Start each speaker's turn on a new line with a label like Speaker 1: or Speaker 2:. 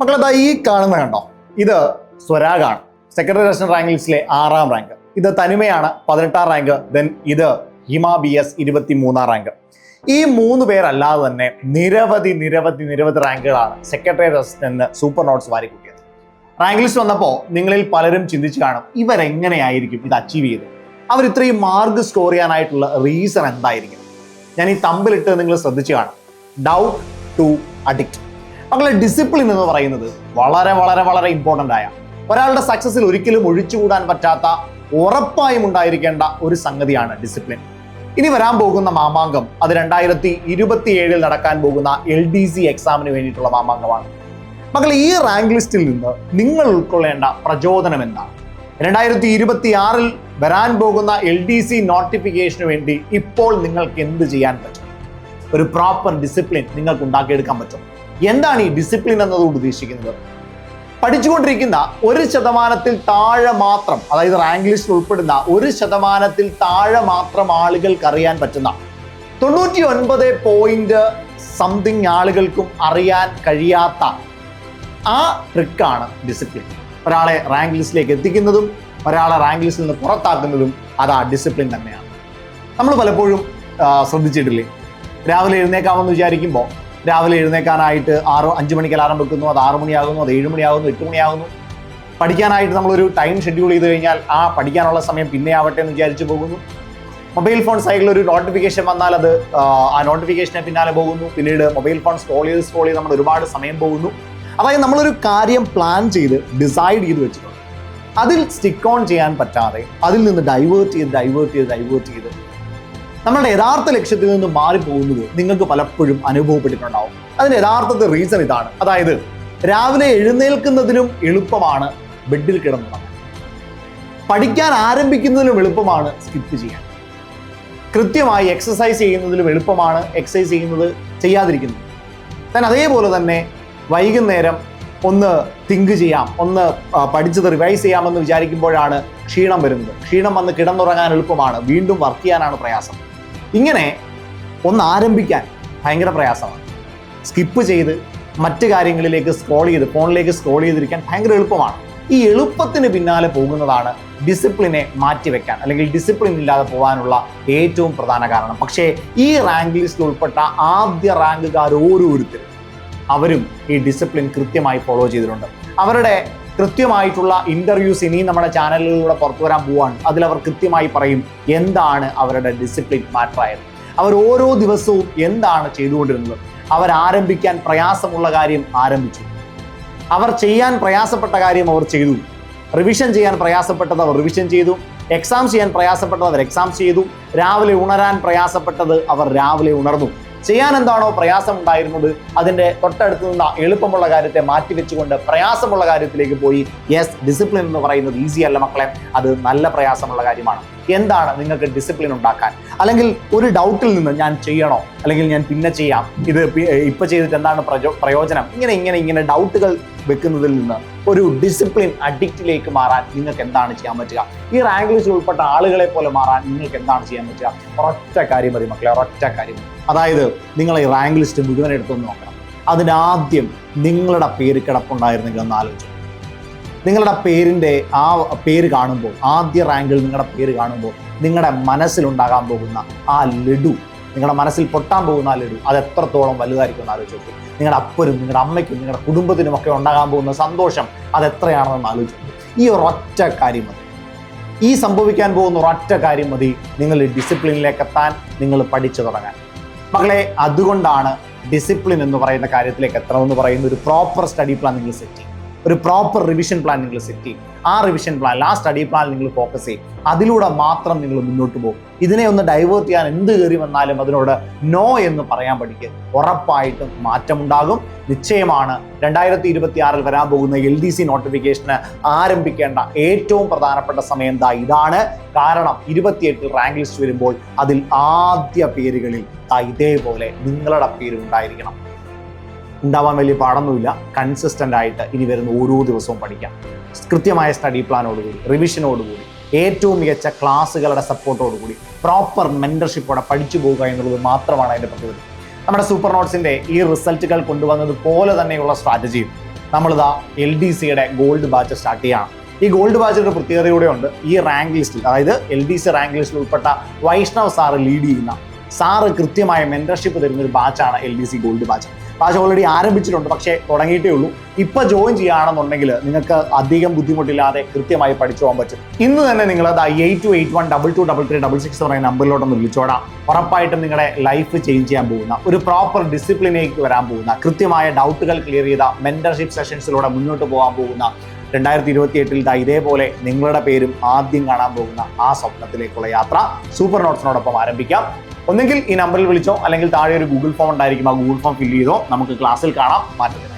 Speaker 1: മക്കളെ ഈ കാണുന്ന കണ്ടോ, ഇത് സ്വരാഗാണ്. സെക്രട്ടറി നാഷണൽ റാങ്ക് ലിസ്റ്റിലെ 6ാം റാങ്ക്. ഇത് തനിമയാണ് 18ാം റാങ്ക്. ദെൻ ഇത് ഹിമ BS 23ാം റാങ്ക്. ഈ 3 പേരല്ലാതെ തന്നെ നിരവധി റാങ്കുകളാണ് സെക്രട്ടറി അസിസ്റ്റന്റിന് സൂപ്പർ നോട്ട്സ് വാരിക്കൂട്ടിയത്. റാങ്ക് ലിസ്റ്റ് വന്നപ്പോൾ നിങ്ങളിൽ പലരും ചിന്തിച്ചു കാണും, ഇവരെങ്ങനെയായിരിക്കും ഇത് അച്ചീവ് ചെയ്തത്, അവർ ഇത്രയും മാർക്ക് സ്കോർ ചെയ്യാനായിട്ടുള്ള റീസൺ എന്തായിരിക്കും? ഞാൻ ഈ തമ്പിലിട്ട് നിങ്ങൾ ശ്രദ്ധിച്ചു കാണും. Doubt to addict. മക്കളെ, ഡിസിപ്ലിൻ എന്ന് പറയുന്നത് വളരെ ഇമ്പോർട്ടൻ്റ് ആയ, ഒരാളുടെ സക്സസിൽ ഒരിക്കലും ഒഴിച്ചുകൂടാൻ പറ്റാത്ത, ഉറപ്പായും ഉണ്ടായിരിക്കേണ്ട ഒരു സംഗതിയാണ് ഡിസിപ്ലിൻ. ഇനി വരാൻ പോകുന്ന മാമാങ്കം അത് 2027 നടക്കാൻ പോകുന്ന LDC എക്സാമിന് വേണ്ടിയിട്ടുള്ള മാമാങ്കമാണ്. മക്കളെ, ഈ റാങ്ക് ലിസ്റ്റിൽ നിന്ന് നിങ്ങൾ ഉൾക്കൊള്ളേണ്ട പ്രചോദനം എന്താണ്? 2026 വരാൻ പോകുന്ന LDC നോട്ടിഫിക്കേഷന് വേണ്ടി ഇപ്പോൾ നിങ്ങൾക്ക് എന്ത് ചെയ്യാൻ പറ്റും? ഒരു പ്രോപ്പർ ഡിസിപ്ലിൻ നിങ്ങൾക്ക് ഉണ്ടാക്കിയെടുക്കാൻ പറ്റും. എന്താണ് ഈ ഡിസിപ്ലിൻ എന്നതുകൊണ്ട് ഉദ്ദേശിക്കുന്നത്? പഠിച്ചുകൊണ്ടിരിക്കുന്ന 1% താഴെ മാത്രം, അതായത് റാങ്ക് ലിസ്റ്റിൽ ഉൾപ്പെടുന്ന 1% താഴെ മാത്രം ആളുകൾക്ക് അറിയാൻ പറ്റുന്ന 99 ആളുകൾക്കും അറിയാൻ കഴിയാത്ത ആ ട്രിക്കാണ് ഡിസിപ്ലിൻ. ഒരാളെ റാങ്ക് ലിസ്റ്റിലേക്ക് എത്തിക്കുന്നതും ഒരാളെ റാങ്ക് ലിസ്റ്റിൽ നിന്ന് പുറത്താക്കുന്നതും അതാ ഡിസിപ്ലിൻ തന്നെയാണ്. നമ്മൾ പലപ്പോഴും ശ്രദ്ധിച്ചിട്ടില്ലേ, രാവിലെ എഴുന്നേക്കാമെന്ന് വിചാരിക്കുമ്പോൾ രാവിലെ എഴുന്നേക്കാനായിട്ട് 5 മണിക്ക് അലാറം വെക്കുന്നു, അത് 6 മണിയാകുന്നു, അത് 7 മണിയാകുന്നു, 8 മണിയാകുന്നു. പഠിക്കാനായിട്ട് നമ്മളൊരു ടൈം ഷെഡ്യൂൾ ചെയ്ത് കഴിഞ്ഞാൽ ആ പഠിക്കാനുള്ള സമയം പിന്നെ ആവട്ടെ എന്ന് വിചാരിച്ചു പോകുന്നു. മൊബൈൽ ഫോൺ സൈഡിൽ ഒരു നോട്ടിഫിക്കേഷൻ വന്നാൽ അത് ആ നോട്ടിഫിക്കേഷനെ പിന്നാലെ പോകുന്നു. പിന്നീട് മൊബൈൽ ഫോൺ സ്ക്രോൾ ചെയ്ത് നമ്മൾ ഒരുപാട് സമയം പോകുന്നു. അതായത് നമ്മളൊരു കാര്യം പ്ലാൻ ചെയ്ത് ഡിസൈഡ് ചെയ്ത് വെച്ചിട്ടുണ്ട്, അതിൽ സ്റ്റിക്ക് ഓൺ ചെയ്യാൻ പറ്റാതെ അതിൽ നിന്ന് ഡൈവേർട്ട് ചെയ്ത് നമ്മളുടെ യഥാർത്ഥ ലക്ഷ്യത്തിൽ നിന്ന് മാറിപ്പോകുന്നത് നിങ്ങൾക്ക് പലപ്പോഴും അനുഭവപ്പെട്ടിട്ടുണ്ടാവും. അതിന്റെ യഥാർത്ഥത്തിൽ റീസൺ ഇതാണ്. അതായത് രാവിലെ എഴുന്നേൽക്കുന്നതിലും എളുപ്പമാണ് ബെഡിൽ കിടന്നുറങ്ങാൻ, പഠിക്കാൻ ആരംഭിക്കുന്നതിലും എളുപ്പമാണ് സ്കിപ്പ് ചെയ്യാൻ, കൃത്യമായി എക്സസൈസ് ചെയ്യുന്നതിലും എളുപ്പമാണ് എക്സസൈസ് ചെയ്യാതിരിക്കുന്നത്. അതേപോലെ തന്നെ വൈകുന്നേരം ഒന്ന് തിങ്ക് ചെയ്യാം, ഒന്ന് പഠിച്ചത് റിവൈസ് ചെയ്യാമെന്ന് വിചാരിക്കുമ്പോഴാണ് ക്ഷീണം വരുന്നത്. ക്ഷീണം വന്ന് കിടന്നുറങ്ങാൻ എളുപ്പമാണ്, വീണ്ടും വർക്ക് ചെയ്യാനാണ് പ്രയാസം. ഇങ്ങനെ ഒന്ന് ആരംഭിക്കാൻ ഭയങ്കര പ്രയാസമാണ്. സ്കിപ്പ് ചെയ്ത് മറ്റു കാര്യങ്ങളിലേക്ക് ഫോണിലേക്ക് സ്ക്രോൾ ചെയ്തിരിക്കാൻ ഭയങ്കര എളുപ്പമാണ്. ഈ എളുപ്പത്തിന് പിന്നാലെ പോകുന്നതാണ് ഡിസിപ്ലിനെ മാറ്റിവെക്കാൻ, അല്ലെങ്കിൽ ഡിസിപ്ലിൻ ഇല്ലാതെ പോകാനുള്ള ഏറ്റവും പ്രധാന കാരണം. പക്ഷേ ഈ റാങ്ക് ലിസ്റ്റിൽ ഉൾപ്പെട്ട ആദ്യ റാങ്കുകാർ ഓരോരുത്തരും അവരും ഈ ഡിസിപ്ലിൻ കൃത്യമായി ഫോളോ ചെയ്തിട്ടുണ്ട്. അവരുടെ കൃത്യമായിട്ടുള്ള ഇന്റർവ്യൂസ് ഇനിയും നമ്മുടെ ചാനലിലൂടെ പുറത്തു വരാൻ പോവാണ്. അതിലവർ കൃത്യമായി പറയും എന്താണ് അവരുടെ ഡിസിപ്ലിൻ മാറ്റർ ആയത്, അവർ ഓരോ ദിവസവും എന്താണ് ചെയ്തുകൊണ്ടിരുന്നത്. അവർ ആരംഭിക്കാൻ പ്രയാസമുള്ള കാര്യം ആരംഭിച്ചു, അവർ ചെയ്യാൻ പ്രയാസപ്പെട്ട കാര്യം അവർ ചെയ്തു, റിവിഷൻ ചെയ്യാൻ പ്രയാസപ്പെട്ടത് അവർ റിവിഷൻ ചെയ്തു, എക്സാം ചെയ്യാൻ പ്രയാസപ്പെട്ടത് അവർ എക്സാം ചെയ്തു, രാവിലെ ഉണരാൻ പ്രയാസപ്പെട്ടത് അവർ രാവിലെ ഉണർന്നു. ചെയ്യാൻ എന്താണോ പ്രയാസം ഉണ്ടായിരുന്നത് അതിൻ്റെ തൊട്ടടുത്ത് നിന്ന എളുപ്പമുള്ള കാര്യത്തെ മാറ്റിവെച്ചുകൊണ്ട് പ്രയാസമുള്ള കാര്യത്തിലേക്ക് പോയി. യെസ്, ഡിസിപ്ലിൻ എന്ന് പറയുന്നത് ഈസി അല്ല മക്കളെ, അത് നല്ല പ്രയാസമുള്ള കാര്യമാണ്. എന്താണ് നിങ്ങൾക്ക് ഡിസിപ്ലിൻ ഉണ്ടാക്കാൻ? അല്ലെങ്കിൽ ഒരു ഡൗട്ടിൽ നിന്ന് ഞാൻ ചെയ്യണോ, അല്ലെങ്കിൽ ഞാൻ പിന്നെ ചെയ്യാം, ഇത് ഇപ്പൊ ചെയ്തിട്ട് എന്താണ് പ്രയോജനം, ഇങ്ങനെ ഡൗട്ടുകൾ വെക്കുന്നതിൽ നിന്ന് ഒരു ഡിസിപ്ലിൻ അഡിക്റ്റിലേക്ക് മാറാൻ നിങ്ങൾക്ക് എന്താണ് ചെയ്യാൻ പറ്റുക? ഈ റാങ്ക് ലിസ്റ്റിൽ ഉൾപ്പെട്ട ആളുകളെ പോലെ മാറാൻ നിങ്ങൾക്ക് എന്താണ് ചെയ്യാൻ പറ്റുക? ഒരൊറ്റ കാര്യം മതി മക്കളെ, ഒരൊറ്റ കാര്യം. അതായത് നിങ്ങൾ ഈ റാങ്ക് ലിസ്റ്റ് മുഴുവൻ എടുത്തൊന്ന് നോക്കണം. അതിനാദ്യം നിങ്ങളുടെ പേര് കിടപ്പുണ്ടായിരുന്നെങ്കിൽ ഒന്ന് ആലോചിച്ചു. നിങ്ങളുടെ പേരിൻ്റെ ആ പേര് കാണുമ്പോൾ, ആദ്യ റാങ്കിൽ നിങ്ങളുടെ പേര് കാണുമ്പോൾ നിങ്ങളുടെ മനസ്സിലുണ്ടാകാൻ പോകുന്ന ആ ലഡു, നിങ്ങളുടെ മനസ്സിൽ പൊട്ടാൻ പോകുന്ന ആ ലഡു, അത് എത്രത്തോളം വലുതായിരിക്കും എന്ന് ആലോചിച്ച് നോക്കി. നിങ്ങളുടെ അപ്പനും നിങ്ങളുടെ അമ്മയ്ക്കും നിങ്ങളുടെ കുടുംബത്തിനും ഒക്കെ ഉണ്ടാകാൻ പോകുന്ന സന്തോഷം അതെത്രയാണെന്ന് ആലോചിച്ചു. ഈ ഒരൊറ്റ കാര്യം മതി, ഈ സംഭവിക്കാൻ പോകുന്ന ഒരൊറ്റ കാര്യം മതി നിങ്ങൾ ഡിസിപ്ലിനിലേക്ക് എത്താൻ, നിങ്ങൾ പഠിച്ചു തുടങ്ങാൻ. മക്കളെ, അതുകൊണ്ടാണ് ഡിസിപ്ലിൻ എന്ന് പറയുന്ന കാര്യത്തിലേക്ക് എത്തണമെന്ന് പറയുന്ന ഒരു പ്രോപ്പർ സ്റ്റഡി പ്ലാൻ നിങ്ങൾ സെറ്റ് ചെയ്യും, ഒരു പ്രോപ്പർ റിവിഷൻ പ്ലാൻ നിങ്ങൾ സെറ്റ് ചെയ്യും. ആ റിവിഷൻ പ്ലാൻ, ആ സ്റ്റഡി പ്ലാൻ നിങ്ങൾ ഫോക്കസ് ചെയ്യും. അതിലൂടെ മാത്രം നിങ്ങൾ മുന്നോട്ട് പോകും. ഇതിനെ ഒന്ന് ഡൈവേർട്ട് ചെയ്യാൻ എന്ത് കയറി വന്നാലും അതിനോട് നോ എന്ന് പറയാൻ പഠിക്കുക. ഉറപ്പായിട്ടും മാറ്റമുണ്ടാകും. നിശ്ചയമാണ് 2026 വരാൻ പോകുന്ന LDC നോട്ടിഫിക്കേഷന് ആരംഭിക്കേണ്ട ഏറ്റവും പ്രധാനപ്പെട്ട സമയം ഇതാണ്. കാരണം 28 റാങ്ക് ലിസ്റ്റ് വരുമ്പോൾ അതിൽ ആദ്യ പേരുകളിൽ ഇതേപോലെ നിങ്ങളുടെ പേര് ഉണ്ടായിരിക്കണം. ഉണ്ടാവാൻ വലിയ പാടൊന്നുമില്ല. കൺസിസ്റ്റൻ്റ് ആയിട്ട് ഇനി വരുന്ന ഓരോ ദിവസവും പഠിക്കാം. കൃത്യമായ സ്റ്റഡി പ്ലാനോടുകൂടി, റിവിഷനോടുകൂടി, ഏറ്റവും മികച്ച ക്ലാസ്സുകളുടെ സപ്പോർട്ടോടുകൂടി, പ്രോപ്പർ മെന്റർഷിപ്പോടെ പഠിച്ചു പോകുക എന്നുള്ളത് മാത്രമാണ് അതിൻ്റെ പ്രത്യേകത. നമ്മുടെ സൂപ്പർ നോട്ട്സിൻ്റെ ഈ റിസൾട്ടുകൾ കൊണ്ടുവന്നത് പോലെ തന്നെയുള്ള സ്ട്രാറ്റജിയും നമ്മളിതാ LDCയുടെ ഗോൾഡ് ബാച്ച് സ്റ്റാർട്ട് ചെയ്യാണ്. ഈ ഗോൾഡ് ബാച്ചിന്റെ പ്രത്യേകത കൂടെ ഉണ്ട്. ഈ റാങ്ക് ലിസ്റ്റിൽ, അതായത് LDC റാങ്ക് ലിസ്റ്റിൽ ഉൾപ്പെട്ട വൈഷ്ണവ് സാറ് ലീഡ് ചെയ്യുന്ന, സാറ് കൃത്യമായ മെന്റർഷിപ്പ് തരുന്ന ഒരു ബാച്ചാണ് LDC gold batch. Batch already ആരംഭിച്ചിട്ടുണ്ട്, പക്ഷേ തുടങ്ങിയിട്ടേ ഉള്ളൂ. ഇപ്പൊ ജോയിൻ ചെയ്യുകയാണെന്നുണ്ടെങ്കിൽ നിങ്ങൾക്ക് അധികം ബുദ്ധിമുട്ടില്ലാതെ കൃത്യമായി പഠിച്ചു പോകാൻ പറ്റും. ഇന്ന് തന്നെ നിങ്ങൾ അത് 8281223366 പറയുന്ന നമ്പറിലോട്ടൊന്ന് വിളിച്ചോടാം. ഉറപ്പായിട്ടും നിങ്ങളുടെ ലൈഫ് ചേഞ്ച് ചെയ്യാൻ പോകുന്ന, ഒരു പ്രോപ്പർ ഡിസിപ്ലിനേക്ക് വരാൻ പോകുന്ന, കൃത്യമായ ഡൗട്ടുകൾ ക്ലിയർ ചെയ്ത മെന്റർഷിപ്പ് സെഷൻസിലൂടെ മുന്നോട്ട് പോകാൻ പോകുന്ന 2028 ഇതേപോലെ നിങ്ങളുടെ പേരും ആദ്യം കാണാൻ പോകുന്ന ആ സ്വപ്നത്തിലേക്കുള്ള യാത്ര സൂപ്പർ നോട്ട്സിനോടൊപ്പം ആരംഭിക്കാം. ഒന്നെങ്കിൽ ഈ നമ്പറിൽ വിളിച്ചോ, അല്ലെങ്കിൽ താഴെ ഒരു ഗൂഗിൾ ഫോം ഉണ്ടായിരിക്കും, ആ ഗൂഗിൾ ഫോം ഫില്ല് ചെയ്തോ. നമുക്ക് ക്ലാസ്സിൽ കാണാം. മാറ്റത്തിന്